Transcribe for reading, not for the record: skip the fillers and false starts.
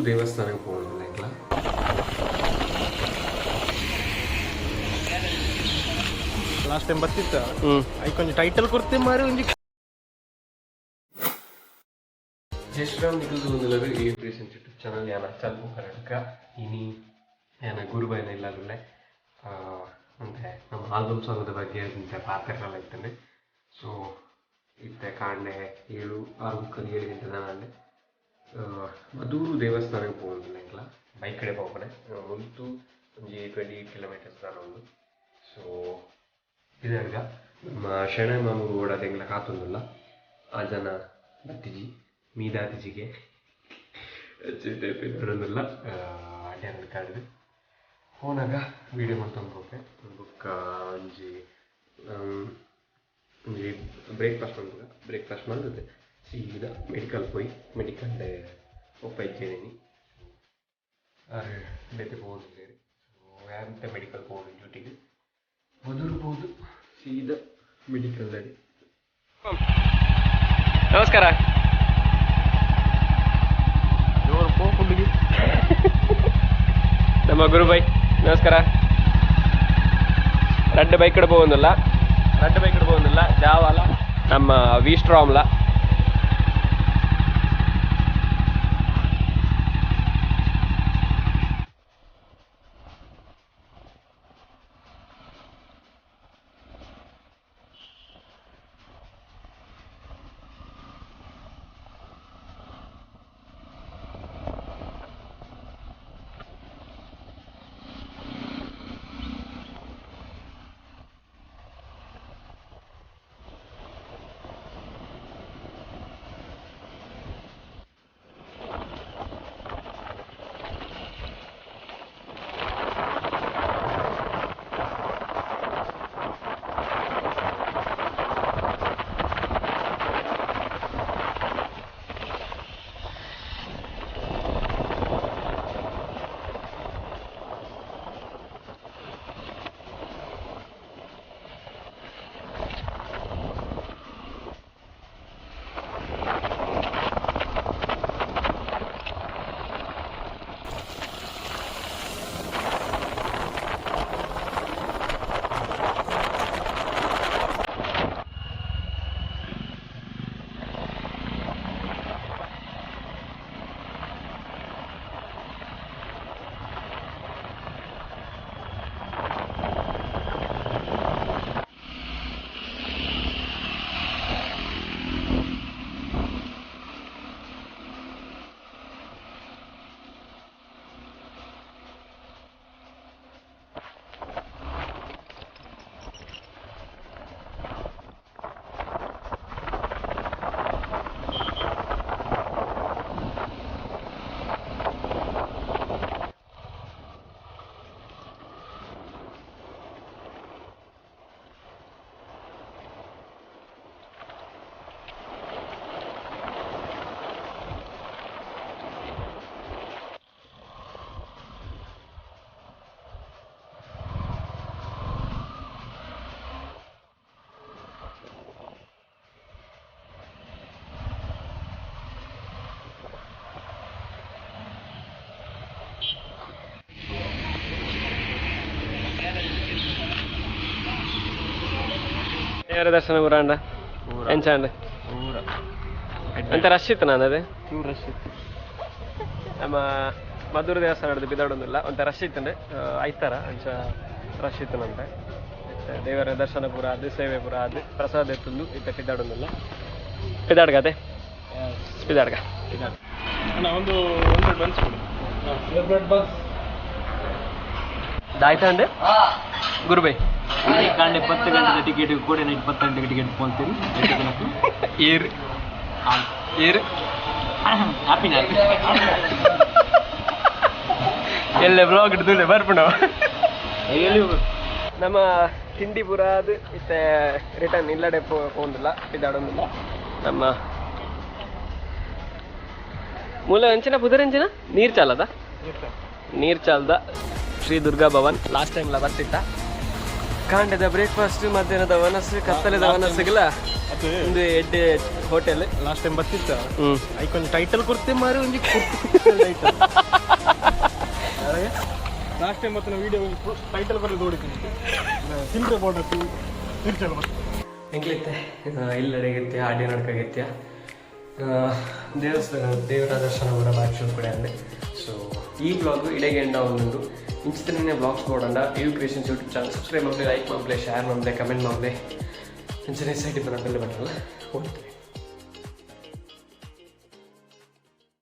ದೇವಸ್ಥಾನಕ್ಕೆ ಹೋಗೋದಿಲ್ಲ ಇಲ್ಲ. ಲಾಸ್ಟ್ ಟೈಮ್ ಬರ್ತಿತ್ತು ಐಕೊಂಚ ಟೈಟಲ್ ಕೊಡ್ತೆ ಮಾರಿ ಒಂಜಿ ಜೈ ಶ್ರೀರಾಮ್ ನಿಖಿಲ್ದು ಒಂದಿಲ್ಲರು ಈ ರೀಸೆಂಟ್ ಯೂಟ್ಯೂಬ್ ಚಾನಲ್ ಯಾನ ಚಲ್ಪು ಕರ್ನಾಟಕ ಇನಿ ಯಾನ ಗುರುಬಾಯಿನ ಇಲ್ಲದಲ್ಲೇ ಅಂದರೆ ನಮ್ಮ ಆಲ್ಬಮ್ ಸಾಂಗದ ಬಗ್ಗೆ ಇಂಥ ಪಾತ್ರಗಳೆಲ್ಲ ಇರ್ತದೆ. ಸೊ ಇತ್ತೆ ಕಾಂಡೆ 7-6 ಗಂಟೆ ನಾಳೆ ಮದೂರು ದೇವಸ್ಥಾನಕ್ಕೆ ಹೋಗೋದಿಲ್ಲ ಇಲ್ಲ ಬೈಕ್ ಕಡೆ ಹೋಗ್ಬಾನೆ ಮುಂತು ಒಂದು 28 ಕಿಲೋಮೀಟರ್ಸ್ ದಾನ ಒಂದು. ಸೊ ಇದಾಗ ನಮ್ಮ ಶೆಣ ಮಾಮೂರು ಓಡಾದೆಂಗ್ಲ ಕಾತೊಂದಿಲ್ಲ ಆ ಜನ ಬತ್ತಿಜಿ ಮೀದಾತಿಜಿಗೆ ನೋಡೋದಿಲ್ಲ ಅಡ್ಯಾನ ಕಾಡಿದೆ ಹೋನಾಗ ವೀಡಿಯೋ ಮಾಡ್ಕೊಂಡು ಹೋಗ್ತೆ ಬುಕ್ಕ ಒಂಜಿ ಒಂಜಿ ಬ್ರೇಕ್ಫಾಸ್ಟ್ ಮಾಡ್ಬೇಕು. ಬ್ರೇಕ್ಫಾಸ್ಟ್ ಮಾಡಿದೆ ಸೀದಾ ಮೆಡಿಕಲ್ ಹೋಗಿ ಮೆಡಿಕಲ್ಡೆ ಒಪ್ಪ ಇದ್ದೇನೆ ಅರೆ ಬೇತೆ ಹೋಗಿದ್ದೇನೆ. ಸೊ ಎಂತ ಮೆಡಿಕಲ್ ಹೋಗಿ ಡ್ಯೂಟಿಗೆ ಒದರ್ಬೋದು ಸೀದಾ ಮೆಡಿಕಲ್ ಅಡಿ. ನಮಸ್ಕಾರ. ನಮ್ಮ ಗುರುಬೈ ನಮಸ್ಕಾರ. ரெண்டு பைக் எடுப்ப வந்துள்ள ஜாவால நம்ம வீஸ்ட்ராம்ல ದೇವರ ದರ್ಶನ ಊರಾಂಡ ಎಂಚಾಂಡ ಅಂತ ರಶ್ ಇತ್ತು ನಾನು ಅದೇ ರಶ್ ಇತ್ತು. ನಮ್ಮ ಮಧುರ ದೇವಸ್ಥಾನ ಹಿಡಿದು ಬಿದ್ದಾಡೋದಿಲ್ಲ ಒಂಥ ರಶ್ ಇತ್ತಂಡೆ ಐತಾರ ಅಂಚ ರಶ್ ಇತ್ತನಂತೆ. ದೇವರ ದರ್ಶನ ಪೂರ ಅದು ಸೇವೆ ಪೂರ ಅದು ಪ್ರಸಾದ ಎತ್ತುಂದು ಇತ್ತ ಬಿದ್ದಾಡೋದಿಲ್ಲ ಬಿದ್ದಾಡ್ಗದೆ ಬಿದ್ದಾಡ್ಗ ಒಂದು ದಾಯ್ತಾ ಅಂಡೆ ಗುರುಬೈ ಕಾಂಡೆ 10 ಗಂಟೆ ಟಿಕೆಟ್ ಕೂಡ 10 ಗಂಟೆಗೆ ಟಿಕೆಟ್ ಪೋಲ್ತೀರಿ ಏರು ಏರು ಹ್ಯಾಪಿ ಎಲ್ಲ ಬ್ಲಾಗ್ ಹಿಡಿದು ಬರ್ಪುಣ ನಮ್ಮ ತಿಂಡಿ ಪೂರ ಅದು ಇತ್ತೆ ರಿಟರ್ನ್ ಇಲ್ಲಡೆ ಹೋಗುದಿಲ್ಲ ಇದಾಡೋದಿಲ್ಲ. ನಮ್ಮ ಮೂಲ ಎಂಚಿನ ಪುದರ್ ಎಂಚಿನ ನೀರ್ ಚಾಲ್ದ ಶ್ರೀ ದುರ್ಗಾ ಭವನ್ ಲಾಸ್ಟ್ ಟೈಮ್ ಬರ್ತಿತ್ತ ಕಾಂಡದ ಬ್ರೇಕ್ಫಾಸ್ಟ್ ಮಧ್ಯಾಹ್ನದ ವನಸ್ಸು ಕತ್ತಲೆದ ವನಸ್ಸುಗಳ ಒಂದು ಎಡ್ಡೆ ಹೋಟೆಲ್ ಲಾಸ್ಟ್ ಟೈಮ್ ಬರ್ತಿತ್ತ ಹ್ಞೂ ಐಕೊಂದು ಟೈಟಲ್ ಕೊಡ್ತೆ ಮಾರಿ ಒಂದು ಟೈಟಲ್ ಲಾಸ್ಟ್ ಟೈಮ್ ಮತ್ತೆ ವಿಡಿಯೋ ಟೈಟಲ್ ಕೊಡಲು ನೋಡಿದ್ದೀನಿ ತಿಂದ್ರೆ ಬೋಡತ್ತು ತಿರ್ಚಲು ಹೆಂಗ್ಲಿತ್ತೆ ಇಲ್ಲಡೆಗಿತ್ಯ ಆಡಿ ನಡ್ಕಾಗಿತ್ಯ ದೇವಸ್ಥಾನ ದೇವರ ದರ್ಶನ ಕೂಡ ಬಾರಿ ಶುರು ಕೂಡ ಅಂದೆ ಸೊ ಈ ಬ್ಲಾಗು ಇಡೆಗೆ ಎಂಡ ಒಂದೊಂದು ಇಂಚಿತನೇ ಬ್ಲಾಗ್ಸ್ ನೋಡೋಣ U creations YouTube channel subscribe ಮಾಡಲಿ ಲೈಕ್ ಮಾಡಲಿ ಶೇರ್ ಮಾಡಲಿ ಕಮೆಂಟ್ ಮಾಡಲಿ ಇಂಚಿನ ಸೈಡ್ ಬರೋದೆಲ್ಲ ಬರಲ್ಲ